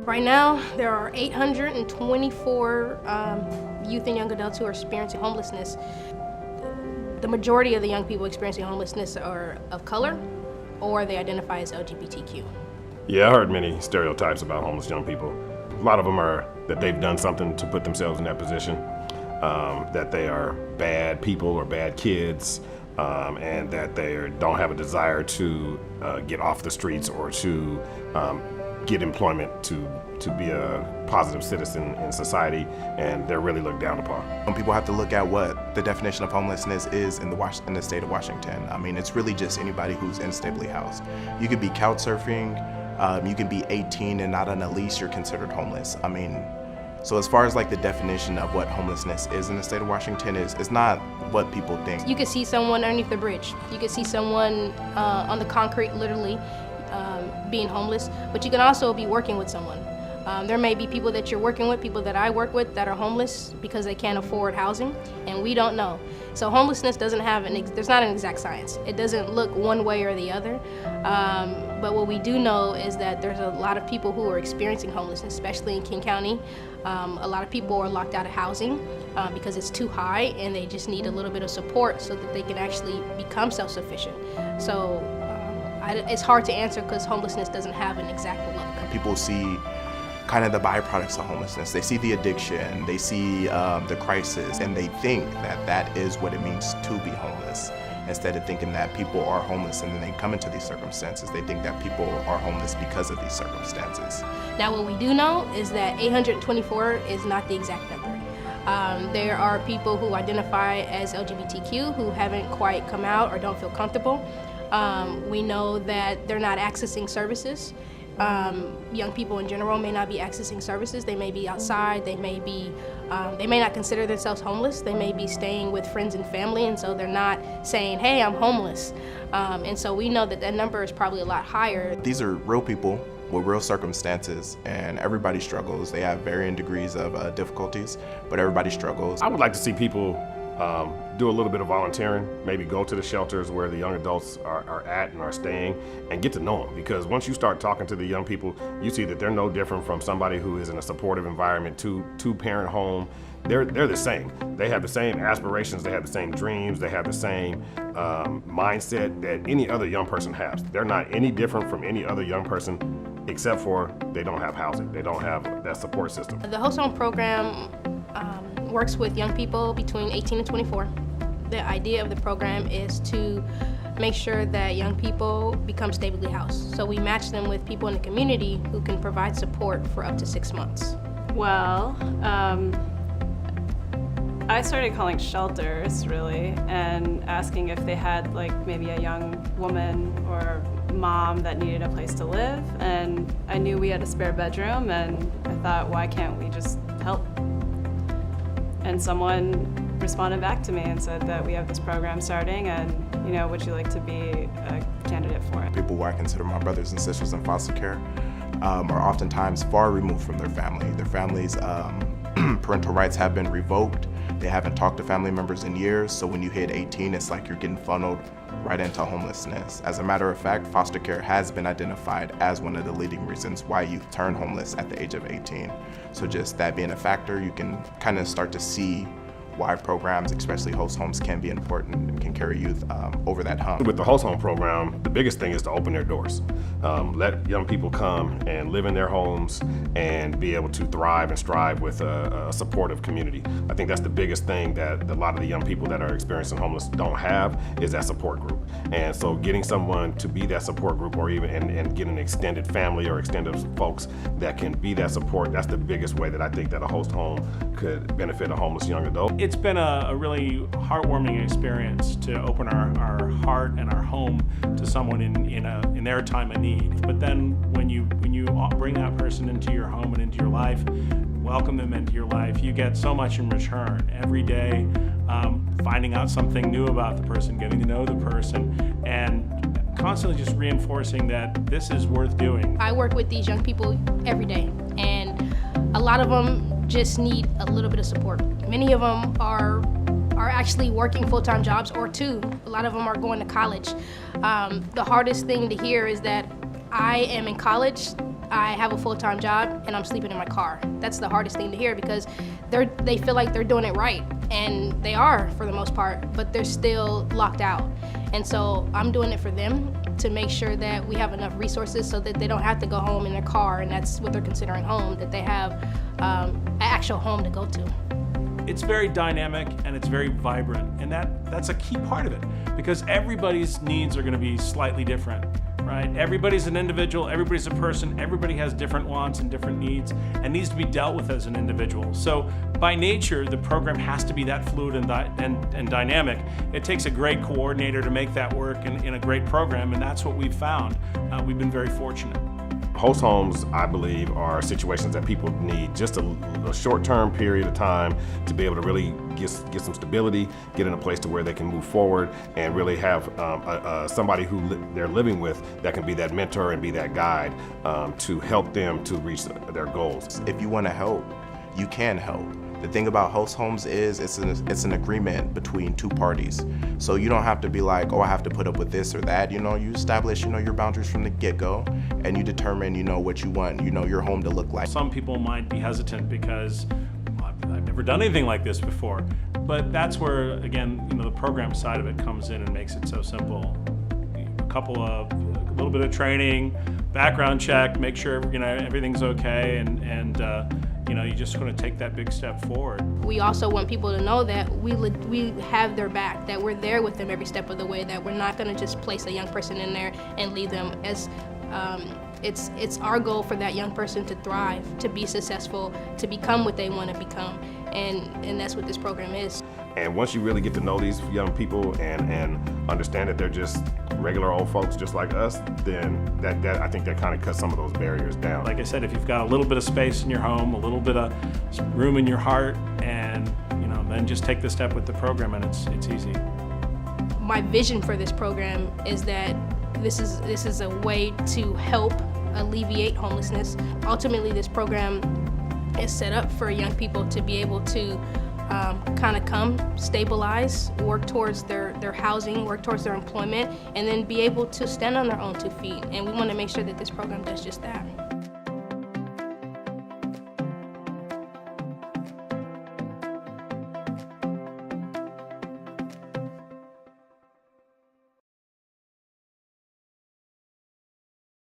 Right now, there are 824 youth and young adults who are experiencing homelessness. The majority of the young people experiencing homelessness are of color, or they identify as LGBTQ. Yeah, I heard many stereotypes about homeless young people. A lot of them are that they've done something to put themselves in that position, that they are bad people or bad kids, and that they don't have a desire to get off the streets or to get employment to be a positive citizen in society, and they're really looked down upon. People have to look at what the definition of homelessness is in the state of Washington. I mean, it's really just anybody who's instably housed. You could be couch surfing, you can be 18 and not on a lease, you're considered homeless. I mean, so as far as like the definition of what homelessness is in the state of Washington it's not what people think. You could see someone underneath the bridge. You could see someone on the concrete, literally, being homeless, but you can also be working with someone. There may be people that you're working with, people that I work with that are homeless because they can't afford housing, and we don't know. So homelessness doesn't have there's not an exact science. It doesn't look one way or the other. But what we do know is that there's a lot of people who are experiencing homelessness, especially in King County. A lot of people are locked out of housing because it's too high, and they just need a little bit of support so that they can actually become self-sufficient. So it's hard to answer because homelessness doesn't have an exact look. People see kind of the byproducts of homelessness. They see the addiction, they see the crisis, and they think that that is what it means to be homeless. Instead of thinking that people are homeless and then they come into these circumstances, they think that people are homeless because of these circumstances. Now what we do know is that 824 is not the exact number. There are people who identify as LGBTQ who haven't quite come out or don't feel comfortable. We know that they're not accessing services. Young people in general may not be accessing services. They may be outside, they may not consider themselves homeless. They may be staying with friends and family, and so they're not saying, hey, I'm homeless. And so we know that that number is probably a lot higher. These are real people with real circumstances, and everybody struggles. They have varying degrees of difficulties, but everybody struggles. I would like to see people do a little bit of volunteering, maybe go to the shelters where the young adults are at and are staying, and get to know them. Because once you start talking to the young people, you see that they're no different from somebody who is in a supportive environment, two-parent home. They're the same. They have the same aspirations, they have the same dreams, they have the same mindset that any other young person has. They're not any different from any other young person, except for they don't have housing. They don't have that support system. The Host Home program works with young people between 18 and 24. The idea of the program is to make sure that young people become stably housed. So we match them with people in the community who can provide support for up to 6 months. Well, I started calling shelters, really, and asking if they had like maybe a young woman or mom that needed a place to live. And I knew we had a spare bedroom, and I thought, why can't we just help? And someone responded back to me and said that we have this program starting, and would you like to be a candidate for it? People who I consider my brothers and sisters in foster care are oftentimes far removed from their family. Their families' parental rights have been revoked. They haven't talked to family members in years, so when you hit 18, it's like you're getting funneled right into homelessness. As a matter of fact, foster care has been identified as one of the leading reasons why youth turn homeless at the age of 18. So just that being a factor, you can kind of start to see why programs, especially host homes, can be important and can carry youth over that hump. With the host home program, the biggest thing is to open their doors. Let young people come and live in their homes and be able to thrive and strive with a supportive community. I think that's the biggest thing that a lot of the young people that are experiencing homeless don't have, is that support group. And so getting someone to be that support group, or even and get an extended family or extended folks that can be that support, that's the biggest way that I think that a host home could benefit a homeless young adult. It's been a really heartwarming experience to open our heart and our home to someone in their time of need. But then when you bring that person into your home and into your life, welcome them into your life, you get so much in return. Every day, finding out something new about the person, getting to know the person, and constantly just reinforcing that this is worth doing. I work with these young people every day, and a lot of them just need a little bit of support. Many of them are actually working full-time jobs, or two. A lot of them are going to college. The hardest thing to hear is that I am in college, I have a full-time job and I'm sleeping in my car. That's the hardest thing to hear, because they feel like they're doing it right, and they are for the most part, but they're still locked out. And so I'm doing it for them, to make sure that we have enough resources so that they don't have to go home in their car, and that's what they're considering home, that they have an actual home to go to. It's very dynamic and it's very vibrant, and that's a key part of it, because everybody's needs are going to be slightly different, right? Everybody's an individual, everybody's a person, everybody has different wants and different needs and needs to be dealt with as an individual. So by nature, the program has to be that fluid and dynamic. It takes a great coordinator to make that work in a great program, and that's what we've found. We've been very fortunate. Host homes, I believe, are situations that people need just a short-term period of time to be able to really get some stability, get in a place to where they can move forward, and really have somebody who they're living with that can be that mentor and be that guide to help them to reach their goals. If you want to help, you can help. The thing about host homes is it's an agreement between two parties. So you don't have to be like, oh, I have to put up with this or that. You establish, your boundaries from the get-go, and you determine, what you want, your home to look like. Some people might be hesitant because I've never done anything like this before. But that's where, again, the program side of it comes in and makes it so simple. A little bit of training, background check, make sure, everything's okay, and you're just going to take that big step forward. We also want people to know that we have their back, that we're there with them every step of the way, that we're not going to just place a young person in there and leave them as it's our goal for that young person to thrive, to be successful, to become what they want to become, and that's what this program is. And once you really get to know these young people and understand that they're just regular old folks just like us, then I think that kind of cuts some of those barriers down. Like I said, if you've got a little bit of space in your home, a little bit of room in your heart, and then just take the step with the program, and it's easy. My vision for this program is that this is a way to help alleviate homelessness. Ultimately, this program is set up for young people to be able to kind of come, stabilize, work towards their housing, work towards their employment, and then be able to stand on their own 2 feet. And we want to make sure that this program does just that.